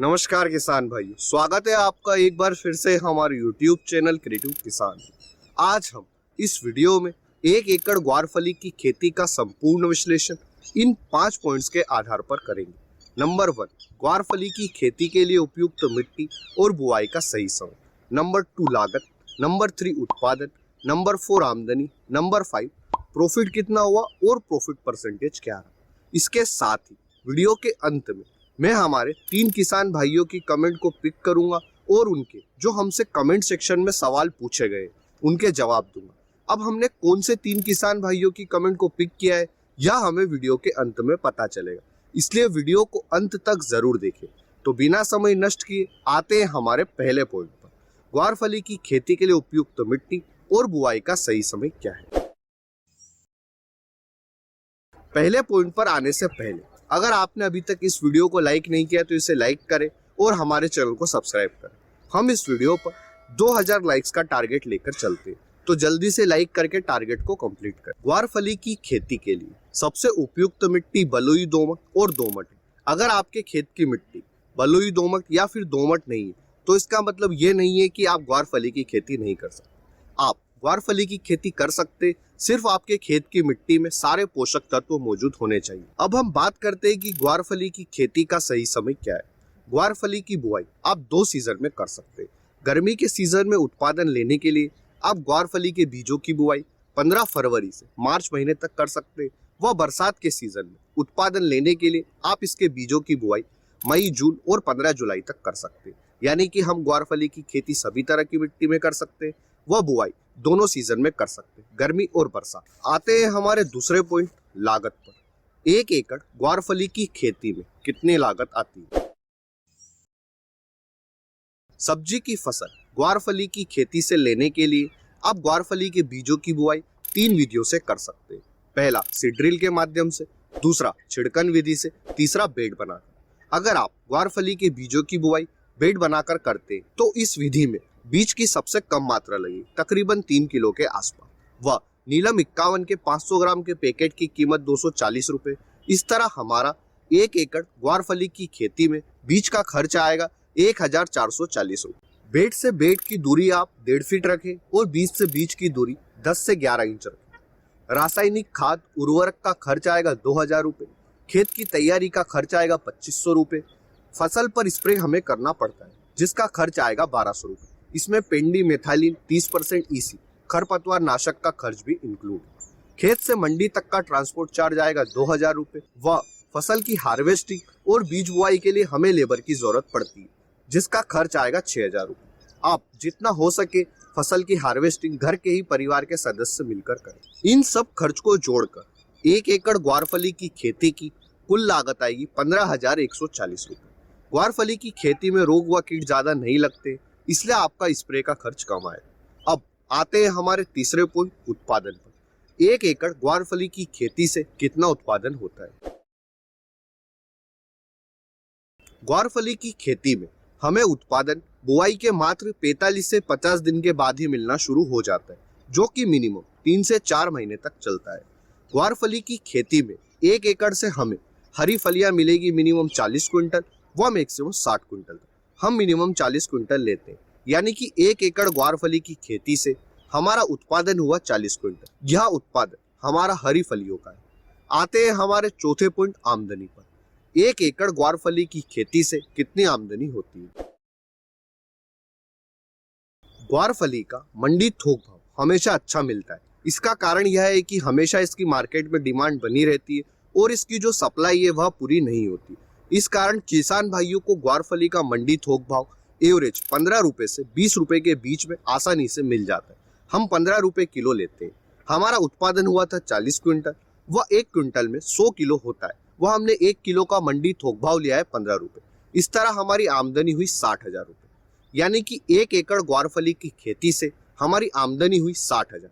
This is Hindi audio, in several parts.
नमस्कार किसान भाइयों, स्वागत है आपका एक बार फिर से हमारे YouTube चैनल क्रिएटिव किसान। आज हम इस वीडियो में 1 एकड़ ग्वारफली की खेती का संपूर्ण विश्लेषण इन 5 पॉइंट्स के आधार पर करेंगे। नंबर 1, ग्वारफली की खेती के लिए उपयुक्त मिट्टी और बुआई का सही समय। नंबर 2, लागत। नंबर 3, उत्पादन। नंबर 4, आमदनी। नंबर 5, प्रॉफिट कितना हुआ और प्रॉफिट परसेंटेज क्या रहा। इसके साथ ही वीडियो के अंत में मैं हमारे 3 किसान भाइयों की कमेंट को पिक करूंगा और उनके जो हमसे कमेंट सेक्शन में सवाल पूछे गए उनके जवाब दूंगा। अब हमने कौन से 3 किसान भाइयों की कमेंट को पिक किया है यह हमें वीडियो के अंत में पता चलेगा, इसलिए वीडियो को अंत तक जरूर देखें। तो बिना समय नष्ट किए आते हैं हमारे पहले पॉइंट पर। ग्वारफली की खेती के लिए उपयुक्त मिट्टी और बुआई का सही समय क्या है। पहले पॉइंट पर आने से पहले अगर आपने अभी तक इस वीडियो को लाइक नहीं किया तो इसे लाइक करें और हमारे चैनल को सब्सक्राइब करें। हम इस वीडियो पर 2000 लाइक्स का टारगेट लेकर चलते हैं, तो जल्दी से लाइक करके टारगेट को कंप्लीट करें। ग्वारफली की खेती के लिए सबसे उपयुक्त मिट्टी बलुई दोमट और दोमट है। अगर आपके खेत की मिट्टी बलुई दोमट या फिर दोमट नहीं है तो इसका मतलब ये नहीं है कि आप ग्वारफली की खेती नहीं कर सकते। आप ग्वारफली की खेती कर सकते, सिर्फ आपके खेत की मिट्टी में सारे पोषक तत्व मौजूद होने चाहिए। अब हम बात करते हैं कि ग्वारफली की खेती का सही समय क्या है। ग्वारफली की बुआई आप 2 सीजन में कर सकते हैं। गर्मी के सीजन में उत्पादन लेने के लिए आप ग्वारफली के बीजों की बुआई 15 फरवरी से मार्च महीने तक कर सकते हैं। वह बरसात के सीजन में उत्पादन लेने के लिए आप इसके बीजों की बुआई मई, जून और 15 जुलाई तक कर सकते हैं। यानी कि हम ग्वारफली की खेती सभी तरह की मिट्टी में कर सकते हैं। वह बुआई दोनों सीजन में कर सकते हैं, गर्मी और बरसात। आते हैं हमारे दूसरे पॉइंट, लागत पर। 1 एकड़ ग्वारफली की खेती में कितनी लागत आती है। सब्जी की फसल ग्वारफली की खेती से लेने के लिए आप ग्वारफली के बीजों की बुआई 3 विधियों से कर सकते हैं। पहला सीड ड्रिल के माध्यम से, दूसरा छिड़कन विधि से, तीसरा बेड बनाकर। अगर आप ग्वारफली के बीजों की बुआई बेड बनाकर करते हैं तो इस विधि में बीज की सबसे कम मात्रा लगी, तकरीबन 3 किलो के आसपास। वह नीलम 51 के 500 ग्राम के पैकेट की कीमत 240 रुपए। इस तरह हमारा 1 एकड़ ग्वारफली की खेती में बीज का खर्च आएगा 1440 रुपए। बेड से बेड की दूरी आप 1.5 फीट रखें और बीज से बीज की दूरी 10 से 11 इंच रखें। रासायनिक खाद उर्वरक का खर्च आएगा 2000 रुपए। खेत की तैयारी का खर्च आएगा 2500 रुपए। फसल पर स्प्रे हमें करना पड़ता है जिसका खर्च आएगा 1200 रुपए। इसमें पेंडी मेथाइलिन 30% ईसी खरपतवार नाशक का खर्च भी इंक्लूड है। खेत से मंडी तक का ट्रांसपोर्ट चार्ज आएगा 2000 रुपए। व फसल की हार्वेस्टिंग और बीज बुआई के लिए हमें लेबर की जरूरत पड़ती है जिसका खर्च आएगा 6000 रुपए। आप जितना हो सके फसल की हार्वेस्टिंग घर के ही परिवार के सदस्य मिलकर करें। इन सब खर्च को जोड़कर 1 एकड़ ग्वारफली की खेती की कुल लागत आएगी 15,140 रुपए। ग्वारफली की खेती में रोग व कीट ज्यादा नहीं लगते, इसलिए आपका स्प्रे का खर्च कम आए। अब आते हैं हमारे तीसरे पॉइंट, उत्पादन पर। 1 एकड़ ग्वारफली की खेती से कितना उत्पादन होता है। ग्वारफली की खेती में हमें उत्पादन बुआई के मात्र 45 से 50 दिन के बाद ही मिलना शुरू हो जाता है, जो कि मिनिमम 3 से 4 महीने तक चलता है। ग्वारफली की खेती में 1 एकड़ से हमें हरी फलियां मिलेगी मिनिमम 40 क्विंटल व मैक्सिमम 60 क्विंटल। हम मिनिमम 40 क्विंटल लेते हैं, यानी कि 1 एकड़ ग्वारफली की खेती से हमारा उत्पादन हुआ 40 क्विंटल। यह उत्पादन हमारा हरी फलियों का है। आते हैं हमारे चौथे पॉइंट, आमदनी पर। 1 एकड़ ग्वारफली की खेती से कितनी आमदनी होती है। ग्वारफली का मंडी थोक भाव हमेशा अच्छा मिलता है। इसका कारण यह है कि हमेशा इसकी मार्केट में डिमांड बनी रहती है और इसकी जो सप्लाई है वह पूरी नहीं होती। इस कारण किसान भाइयों को ग्वारफली का मंडी थोक भाव एवरेज 15 रुपए से 20 रुपए के बीच में आसानी से मिल जाता है। हम 15 रुपए किलो लेते हैं। हमारा उत्पादन हुआ था 40 क्विंटल, वह 1 क्विंटल में 100 किलो होता है। वह हमने 1 किलो का मंडी थोक भाव लिया है 15 रुपए। इस तरह हमारी आमदनी हुई 60,000 रुपए। यानी कि 1 एकड़ ग्वारफली की खेती से हमारी आमदनी हुई 60,000।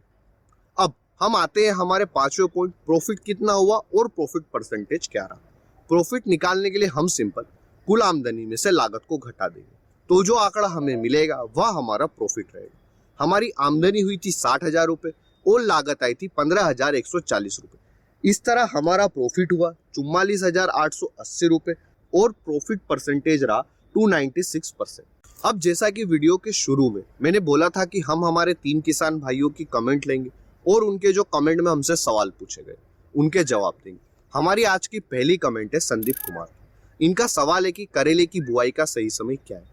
अब हम आते हैं हमारे 5वें पॉइंट, प्रॉफिट कितना हुआ और प्रॉफिट परसेंटेज क्या रहा। प्रॉफिट निकालने के लिए हम सिंपल कुल आमदनी में से लागत को घटा देंगे, तो जो आंकड़ा हमें मिलेगा वह हमारा प्रॉफिट रहेगा। हमारी आमदनी हुई थी 60,000 रुपए और लागत आई थी 15,140 रुपए। इस तरह हमारा प्रॉफिट हुआ 44,880 रुपए और प्रॉफिट परसेंटेज रहा 296%। अब जैसा कि वीडियो के शुरू में मैंने बोला था कि हम हमारे 3 किसान भाइयों की कमेंट लेंगे और उनके जो कमेंट में हमसे सवाल पूछे गए उनके जवाब देंगे। हमारी आज की पहली कमेंट है संदीप कुमार। इनका सवाल है कि करेले की बुआई का सही समय क्या है।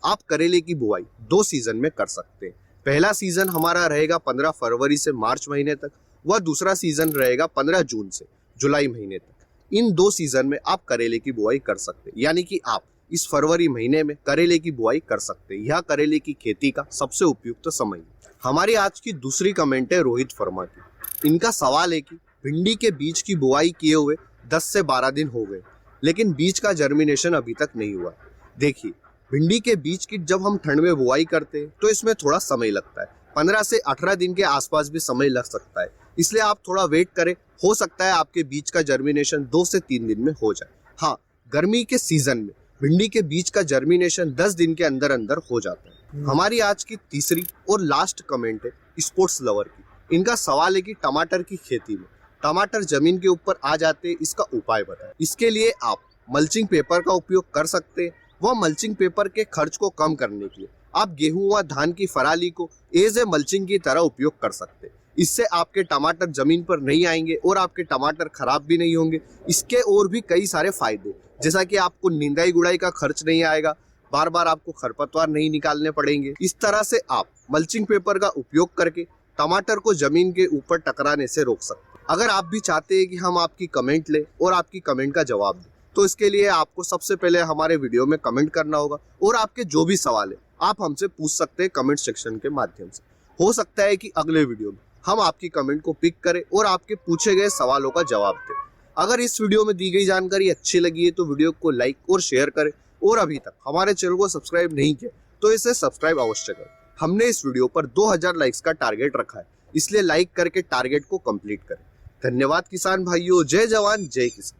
आप करेले की बुआई 2 सीजन में कर सकते हैं। पहला सीजन हमारा रहेगा 15 फरवरी से मार्च महीने तक, वह दूसरा सीजन रहेगा 15 जून से जुलाई महीने तक। इन 2 सीजन में आप करेले की बुआई कर सकते हैं, यानी कि आप इस फरवरी महीने में करेले की बुआई कर सकते हैं। यह करेले की खेती का सबसे उपयुक्त समय है। हमारी आज की दूसरी कमेंट है रोहित वर्मा की। इनका सवाल है कि भिंडी के बीज की बुआई किए हुए 10 से 12 दिन हो गए, लेकिन बीज का जर्मिनेशन अभी तक नहीं हुआ। देखिए, भिंडी के बीज की जब हम ठंड में बुआई करते हैं तो इसमें थोड़ा समय लगता है, 15 से 18 दिन के आसपास भी समय लग सकता है। इसलिए आप थोड़ा वेट करें, हो सकता है आपके बीज का जर्मिनेशन 2 से 3 दिन में हो जाए। हाँ, गर्मी के सीजन में भिंडी के बीज का जर्मिनेशन 10 दिन के अंदर अंदर हो जाता है। हमारी आज की तीसरी और लास्ट कमेंट है स्पोर्ट्स लवर की। इनका सवाल है कि टमाटर की खेती में टमाटर जमीन के ऊपर आ जाते हैं, इसका उपाय बताएं। इसके लिए आप मल्चिंग पेपर का उपयोग कर सकते हैं। वह मल्चिंग पेपर के खर्च को कम करने के लिए आप गेहूं व धान की फराली को एज ए मल्चिंग की तरह उपयोग कर सकते हैं। इससे आपके टमाटर जमीन पर नहीं आएंगे और आपके टमाटर खराब भी नहीं होंगे। इसके और भी कई सारे फायदे, जैसा कि आपको निंदाई गुड़ाई का खर्च नहीं आएगा, बार बार आपको खरपतवार नहीं निकालने पड़ेंगे। इस तरह से आप मल्चिंग पेपर का उपयोग करके टमाटर को जमीन के ऊपर टकराने से रोक सकते हैं। अगर आप भी चाहते हैं कि हम आपकी कमेंट लें और आपकी कमेंट का जवाब दें, तो इसके लिए आपको सबसे पहले हमारे वीडियो में कमेंट करना होगा और आपके जो भी सवाल है आप हमसे पूछ सकते हैं कमेंट सेक्शन के माध्यम से। हो सकता है कि अगले वीडियो में हम आपकी कमेंट को पिक करें और आपके पूछे गए सवालों का जवाब दें। अगर इस वीडियो में दी गई जानकारी अच्छी लगी है तो वीडियो को लाइक और शेयर करें, और अभी तक हमारे चैनल को सब्सक्राइब नहीं किया तो इसे सब्सक्राइब अवश्य करें। हमने इस वीडियो पर 2000 लाइक्स का टारगेट रखा है, इसलिए लाइक करके टारगेट को कंप्लीट करें। धन्यवाद किसान भाइयों। जय जवान जय किसान।